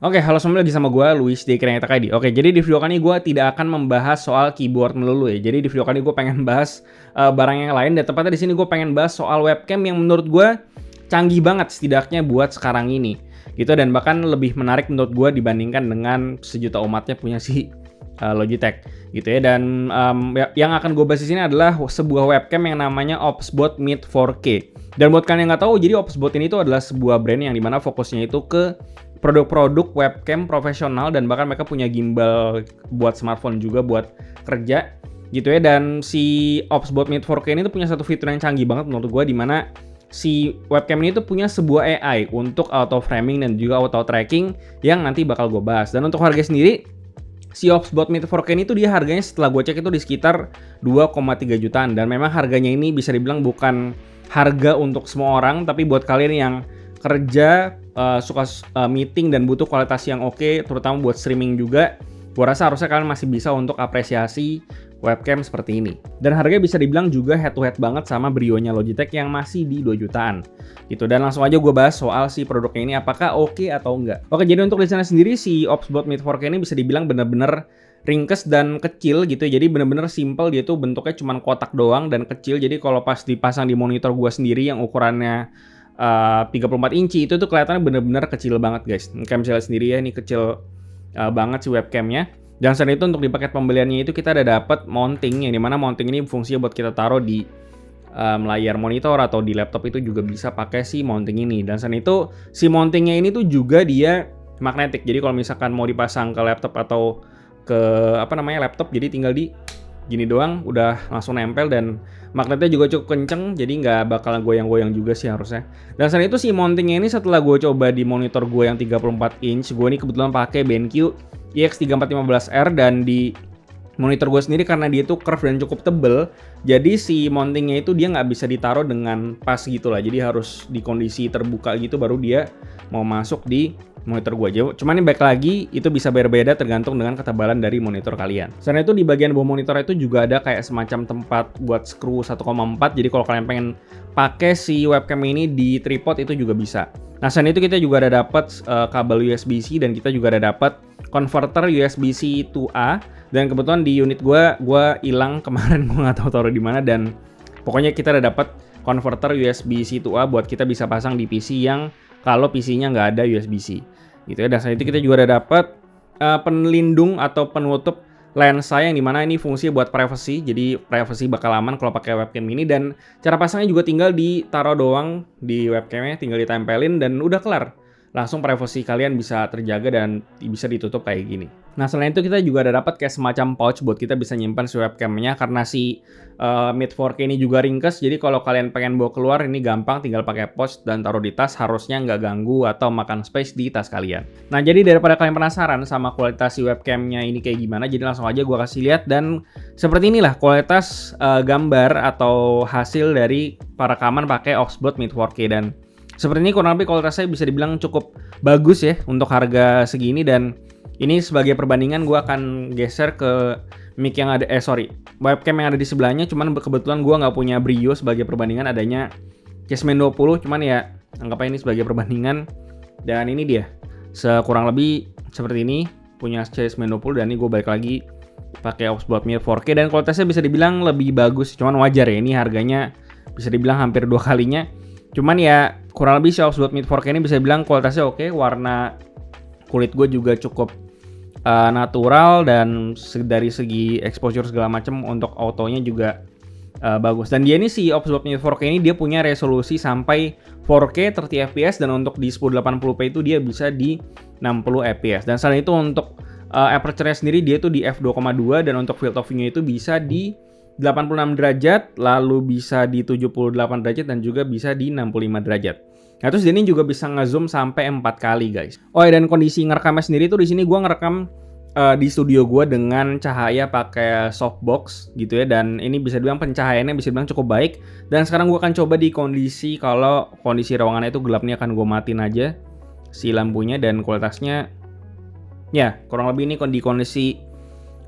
Oke, halo semua, lagi sama gue Luis di Kineta ID. Oke, jadi di video kali ini gue tidak akan membahas soal keyboard melulu ya. Jadi di video kali ini gue pengen bahas barang yang lain, dan tepatnya di sini gue pengen bahas soal webcam yang menurut gue canggih banget setidaknya buat sekarang ini. Gitu, dan bahkan lebih menarik menurut gue dibandingkan dengan sejuta umatnya punya si Logitech gitu ya. Dan yang akan gue bahas di sini adalah sebuah webcam yang namanya OpsBot Meet 4K. Dan buat kalian yang nggak tahu, jadi OpsBot ini tuh adalah sebuah brand yang dimana fokusnya itu ke produk-produk webcam profesional, dan bahkan mereka punya gimbal buat smartphone juga buat kerja gitu ya. Dan si OpsBot Meet 4K ini tuh punya satu fitur yang canggih banget menurut gue, dimana si webcam ini tuh punya sebuah AI untuk auto framing dan juga auto tracking yang nanti bakal gue bahas. Dan untuk harga sendiri, si OpsBot Meet 4K ini tuh dia harganya setelah gue cek itu di sekitar 2,3 jutaan. Dan memang harganya ini bisa dibilang bukan harga untuk semua orang, tapi buat kalian yang kerja, suka meeting dan butuh kualitas yang oke, terutama buat streaming juga, gua rasa harusnya kalian masih bisa untuk apresiasi webcam seperti ini. Dan harganya bisa dibilang juga head to head banget sama Brio-nya Logitech yang masih di 2 jutaan gitu. Dan langsung aja gue bahas soal si produknya ini apakah oke atau enggak. Oke, jadi untuk desainnya sendiri, si OpsBot Meet 4K ini bisa dibilang bener-bener ringkes dan kecil gitu. Jadi bener-bener simple, dia tuh bentuknya cuma kotak doang dan kecil. Jadi kalau pas dipasang di monitor gua sendiri yang ukurannya 34 inci itu tuh kelihatannya bener-bener kecil banget guys. Kayak misalnya sendiri ya, ini kecil banget si webcamnya. Dan selain itu untuk di paket pembeliannya itu kita ada dapat mounting, yang dimana mounting ini fungsinya buat kita taruh di layar monitor atau di laptop, itu juga bisa pakai si mounting ini. Dan selain itu si mountingnya ini tuh juga dia magnetik. Jadi kalau misalkan mau dipasang ke laptop atau ke laptop, jadi tinggal di gini doang udah langsung nempel, dan magnetnya juga cukup kenceng, jadi nggak bakalan goyang-goyang juga sih harusnya. Dan selain itu si mountingnya ini setelah gue coba di monitor gue yang 34 inch, gue ini kebetulan pakai BenQ EX3415R, dan di monitor gue sendiri karena dia tuh curve dan cukup tebel, jadi si mountingnya itu dia nggak bisa ditaruh dengan pas gitu lah, jadi harus di kondisi terbuka gitu baru dia mau masuk di monitor gue aja. Cuman ini baik lagi, itu bisa berbeda tergantung dengan ketebalan dari monitor kalian. Selain itu di bagian bawah monitor itu juga ada kayak semacam tempat buat screw 1,4. Jadi kalau kalian pengen pakai si webcam ini di tripod itu juga bisa. Nah, selain itu kita juga ada dapat kabel USB-C, dan kita juga ada dapat converter USB-C to A. Dan kebetulan di unit gue hilang kemarin, gue nggak tahu taruh di mana, dan pokoknya kita ada dapat converter USB-C to A buat kita bisa pasang di PC yang kalau PC-nya nggak ada USB-C gitu ya. Dan selain itu kita juga ada dapat pelindung atau penutup lensa, yang dimana ini fungsi buat privacy, jadi privacy bakal aman kalau pakai webcam ini. Dan cara pasangnya juga tinggal ditaruh doang di webcamnya, tinggal ditempelin dan udah kelar. Langsung privacy kalian bisa terjaga dan bisa ditutup kayak gini. Nah, selain itu kita juga ada dapat kayak semacam pouch buat kita bisa nyimpan si webcamnya, karena si Meet 4K ini juga ringkes. Jadi kalau kalian pengen bawa keluar ini gampang, tinggal pakai pouch dan taruh di tas, harusnya nggak ganggu atau makan space di tas kalian. Nah, jadi daripada kalian penasaran sama kualitas si webcamnya ini kayak gimana, jadi langsung aja gue kasih lihat. Dan seperti inilah kualitas gambar atau hasil dari perekaman pakai OpsBot Meet 4K. Dan seperti ini kurang lebih kualitasnya bisa dibilang cukup bagus ya untuk harga segini. Dan ini sebagai perbandingan gue akan geser ke mic yang ada, webcam yang ada di sebelahnya. Cuman kebetulan gue nggak punya Brio sebagai perbandingan, adanya Caseman 20. Cuman ya anggap aja ini sebagai perbandingan. Dan ini dia, sekurang lebih seperti ini punya Caseman 20, dan ini gue balik lagi pakai OpsBot Meet 4K, dan kualitasnya bisa dibilang lebih bagus. Cuman wajar ya, ini harganya bisa dibilang hampir 2 kalinya. Cuman ya kurang lebih si OpsBot Meet 4K ini bisa bilang kualitasnya oke. Warna kulit gue juga cukup natural, dan dari segi exposure segala macam untuk autonya juga bagus. Dan dia ini si OpsBot Meet 4K ini dia punya resolusi sampai 4K 30 fps, dan untuk di 1080p itu dia bisa di 60 fps. Dan selain itu untuk aperture-nya sendiri dia itu di f2,2, dan untuk field of view-nya itu bisa di 86 derajat, lalu bisa di 78 derajat, dan juga bisa di 65 derajat. Nah, terus ini juga bisa nge-zoom sampai 4 kali, guys. Oh, dan kondisi ngerekamnya sendiri tuh di sini gua ngerekam di studio gua dengan cahaya pakai softbox gitu ya, dan ini bisa dibilang pencahayaannya bisa dibilang cukup baik. Dan sekarang gua akan coba di kondisi, kalau kondisi ruangannya itu gelap nih, akan gua matiin aja si lampunya, dan kualitasnya ya kurang lebih ini di kondisi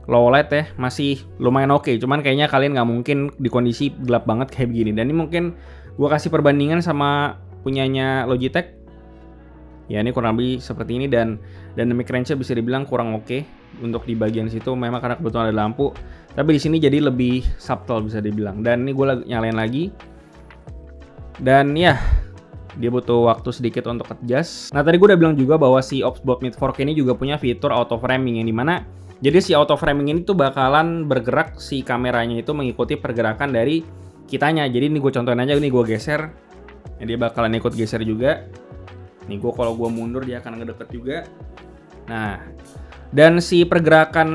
low light ya, masih lumayan oke. Cuman kayaknya kalian nggak mungkin di kondisi gelap banget kayak begini. Dan ini mungkin gua kasih perbandingan sama punyanya Logitech. Ya ini kurang lebih seperti ini, dan dynamic range-nya bisa dibilang kurang oke untuk di bagian situ, memang karena kebetulan ada lampu. Tapi di sini jadi lebih subtle bisa dibilang. Dan ini gue nyalain lagi. Dan ya, dia butuh waktu sedikit untuk adjust. Nah tadi gue udah bilang juga bahwa si OBSBot Mid 4K ini juga punya fitur auto framing, yang dimana jadi si auto framing ini tuh bakalan bergerak, si kameranya itu mengikuti pergerakan dari kitanya. Jadi ini gue contohin aja, ini gue geser, ya, dia bakalan ikut geser juga. Nih gue kalau gue mundur dia akan ngedeket juga. Nah, dan si pergerakan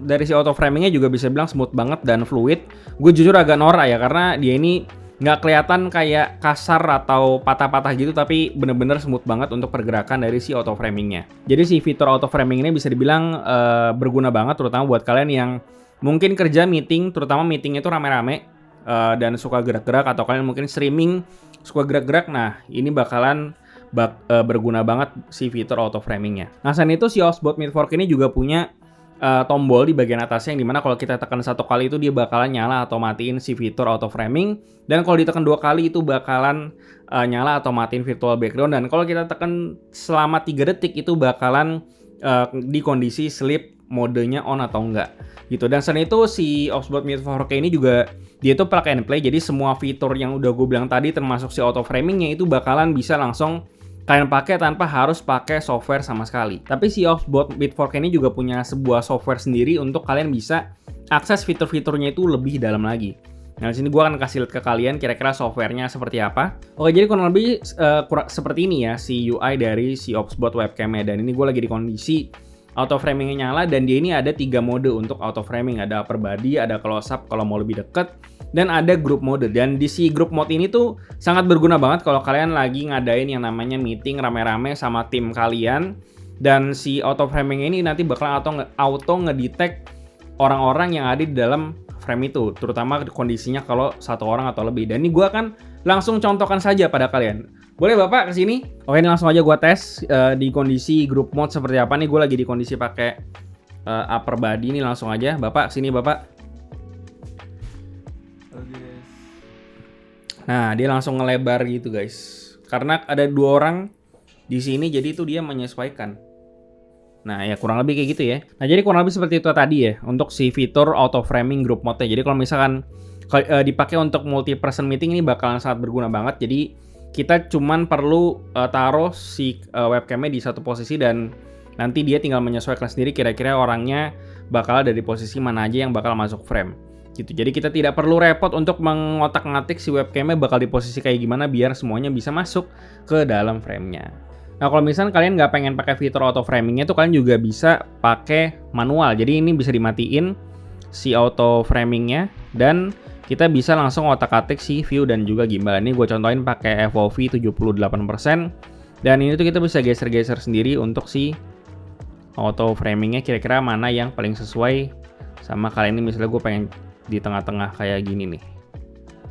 dari si auto framingnya juga bisa bilang smooth banget dan fluid. Gue jujur agak norak ya, karena dia ini nggak kelihatan kayak kasar atau patah-patah gitu, tapi bener-bener smooth banget untuk pergerakan dari si auto framingnya. Jadi si fitur auto framing ini bisa dibilang berguna banget, terutama buat kalian yang mungkin kerja meeting, terutama meeting itu rame-rame dan suka gerak-gerak, atau kalian mungkin streaming suka gerak-gerak. Nah ini bakalan berguna banget si fitur auto framingnya. Nah selain itu si OBSBot Mid 4K ini juga punya tombol di bagian atasnya, yang dimana kalau kita tekan satu kali itu dia bakalan nyala atau matiin si fitur auto framing, dan kalau ditekan 2 kali itu bakalan nyala atau matiin virtual background, dan kalau kita tekan selama 3 detik itu bakalan di kondisi sleep modenya on atau enggak gitu. Dan selain itu si OBSBot Mid 4K ini juga dia itu plug and play, jadi semua fitur yang udah gue bilang tadi termasuk si auto framingnya itu bakalan bisa langsung kalian pakai tanpa harus pakai software sama sekali. Tapi si OBSBot Mid 4K ini juga punya sebuah software sendiri untuk kalian bisa akses fitur-fiturnya itu lebih dalam lagi. Nah, di sini gue akan kasih lihat ke kalian kira-kira softwarenya seperti apa. Oke, jadi kurang lebih seperti ini ya si UI dari si OBSBot webcam-nya. Dan ini gue lagi di kondisi auto framingnya nyala, dan dia ini ada 3 mode untuk auto framing. Ada upper body, ada close up kalau mau lebih deket, dan ada group mode. Dan di si group mode ini tuh sangat berguna banget kalau kalian lagi ngadain yang namanya meeting rame-rame sama tim kalian. Dan si auto framing ini nanti bakal auto ngedetect orang-orang yang ada di dalam frame itu, terutama kondisinya kalau 1 orang atau lebih. Dan ini gue akan langsung contohkan saja pada kalian. Boleh Bapak kesini? Oke, ini langsung aja gue tes di kondisi group mode seperti apa nih. Gue lagi di kondisi pakai upper body nih, langsung aja. Bapak kesini Bapak. Nah, dia langsung ngelebar gitu guys. Karena ada 2 orang di sini, jadi itu dia menyesuaikan. Nah, ya kurang lebih kayak gitu ya. Nah, jadi kurang lebih seperti itu tadi ya untuk si fitur auto framing group mode-nya. Jadi kalau misalkan dipakai untuk multi person meeting ini bakalan sangat berguna banget. Jadi kita cuman perlu taruh si webcam-nya di satu posisi, dan nanti dia tinggal menyesuaikan sendiri kira-kira orangnya bakal ada di posisi mana aja yang bakal masuk frame gitu. Jadi kita tidak perlu repot untuk mengotak-ngatik si webcam-nya bakal di posisi kayak gimana biar semuanya bisa masuk ke dalam frame-nya. Nah kalau misalnya kalian nggak pengen pakai fitur auto framingnya tuh, kalian juga bisa pakai manual. Jadi ini bisa dimatiin si auto framingnya, dan kita bisa langsung otak-atik si view dan juga gimbal. Ini gue contohin pakai FOV 78%, dan ini tuh kita bisa geser-geser sendiri untuk si auto framingnya kira-kira mana yang paling sesuai sama kalian. Ini misalnya gue pengen di tengah-tengah kayak gini nih,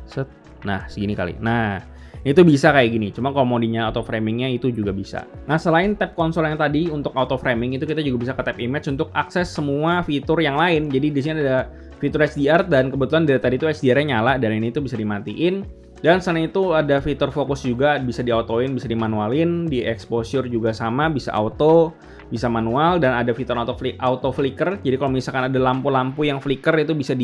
set, nah segini kali. Nah itu bisa kayak gini, cuma kalau mau dinyalain auto framingnya itu juga bisa. Nah selain tab konsol yang tadi untuk auto framing itu, kita juga bisa ke tab image untuk akses semua fitur yang lain. Jadi di sini ada fitur HDR, dan kebetulan dari tadi itu HDR-nya nyala, dan ini tuh bisa dimatiin. Dan selain itu ada fitur fokus juga, bisa di-autoin, bisa dimanualin, di exposure juga sama, bisa auto, bisa manual, dan ada fitur auto flicker. Jadi kalau misalkan ada lampu-lampu yang flicker itu bisa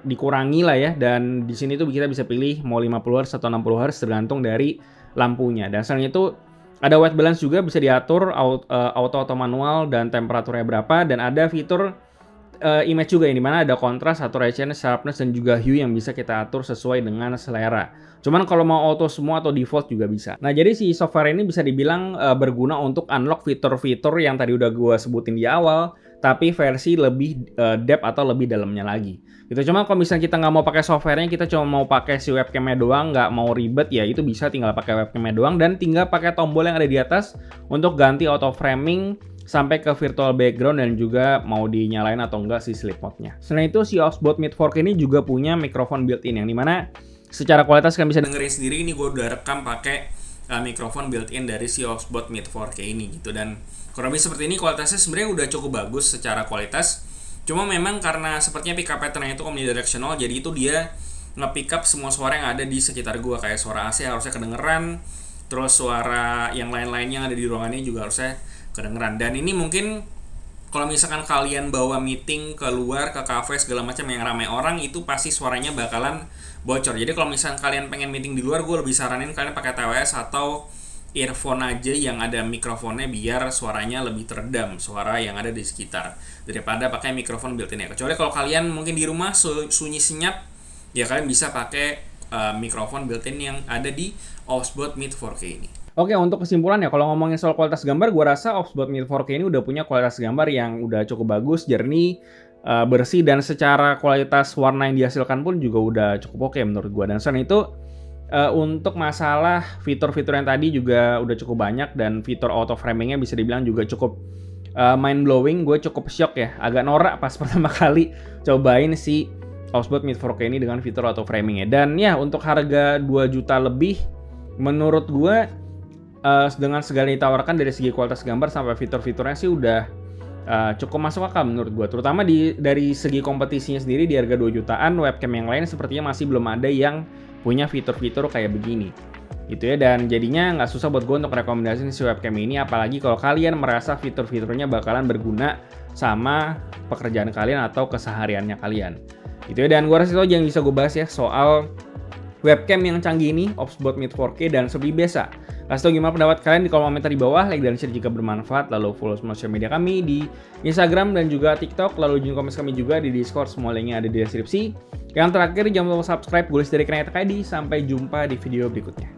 dikurangi lah ya, dan di sini tuh kita bisa pilih mau 50 Hz atau 60 Hz tergantung dari lampunya. Dan selain itu ada white balance juga, bisa diatur auto atau manual dan temperaturnya berapa, dan ada fitur image juga, yang dimana ada kontras, saturation, sharpness, dan juga hue yang bisa kita atur sesuai dengan selera. Cuman kalau mau auto semua atau default juga bisa. Nah jadi si software ini bisa dibilang berguna untuk unlock fitur-fitur yang tadi udah gue sebutin di awal, tapi versi lebih depth atau lebih dalamnya lagi gitu. Cuma kalau misalnya kita nggak mau pakai softwarenya, kita cuma mau pakai si webcamnya doang, nggak mau ribet, ya itu bisa tinggal pakai webcamnya doang, dan tinggal pakai tombol yang ada di atas untuk ganti auto framing sampai ke virtual background, dan juga mau dinyalain atau enggak si sleep mode-nya. Selain itu si OBSBot Mid 4K ini juga punya mikrofon built-in, yang dimana secara kualitas kalian bisa dengerin sendiri. Ini gue udah rekam pakai mikrofon built-in dari si OBSBot Mid 4K ini gitu, dan kurang lebih seperti ini. Kualitasnya sebenarnya udah cukup bagus secara kualitas, cuma memang karena sepertinya pickup pattern-nya itu omnidirectional, jadi itu dia nge-pick up semua suara yang ada di sekitar gue, kayak suara AC harusnya kedengeran, terus suara yang lain-lainnya yang ada di ruangannya juga harusnya kedengeran. Dan ini mungkin kalau misalkan kalian bawa meeting keluar ke cafe segala macam yang ramai orang, itu pasti suaranya bakalan bocor. Jadi kalau misalkan kalian pengen meeting di luar, gue lebih saranin kalian pakai TWS atau earphone aja yang ada mikrofonnya, biar suaranya lebih teredam suara yang ada di sekitar daripada pakai mikrofon built-in ya. Kecuali kalau kalian mungkin di rumah sunyi senyap, ya kalian bisa pakai mikrofon built-in yang ada di Offsbot Meet 4K ini. Oke, untuk kesimpulan ya, kalau ngomongin soal kualitas gambar, gue rasa Offsbot Meet 4K ini udah punya kualitas gambar yang udah cukup bagus, jernih, bersih, dan secara kualitas warna yang dihasilkan pun juga udah cukup oke menurut gue. Dan selain itu, untuk masalah fitur-fitur yang tadi juga udah cukup banyak, dan fitur auto framingnya bisa dibilang juga cukup mind blowing. Gue cukup shock ya, agak norak pas pertama kali cobain si Offsbot Meet 4K ini dengan fitur auto framingnya. Dan ya, untuk harga 2 juta lebih, menurut gue dengan segala yang ditawarkan dari segi kualitas gambar sampai fitur-fiturnya sih udah cukup masuk akal menurut gue. Terutama dari segi kompetisinya sendiri, di harga 2 jutaan, webcam yang lain sepertinya masih belum ada yang punya fitur-fitur kayak begini gitu ya. Dan jadinya nggak susah buat gue untuk rekomendasiin si webcam ini, apalagi kalau kalian merasa fitur-fiturnya bakalan berguna sama pekerjaan kalian atau kesehariannya kalian gitu ya. Dan gue rasa itu aja yang bisa gue bahas ya soal webcam yang canggih ini, Offsbot Meet 4K. Dan seperti biasa, kasih tau gimana pendapat kalian di kolom komentar di bawah, like dan share jika bermanfaat, lalu follow semua sosial media kami di Instagram dan juga TikTok, lalu join komen kami juga di Discord, semua linknya ada di deskripsi. Yang terakhir, jangan lupa subscribe, gue dari Krengetek ID. Sampai jumpa di video berikutnya.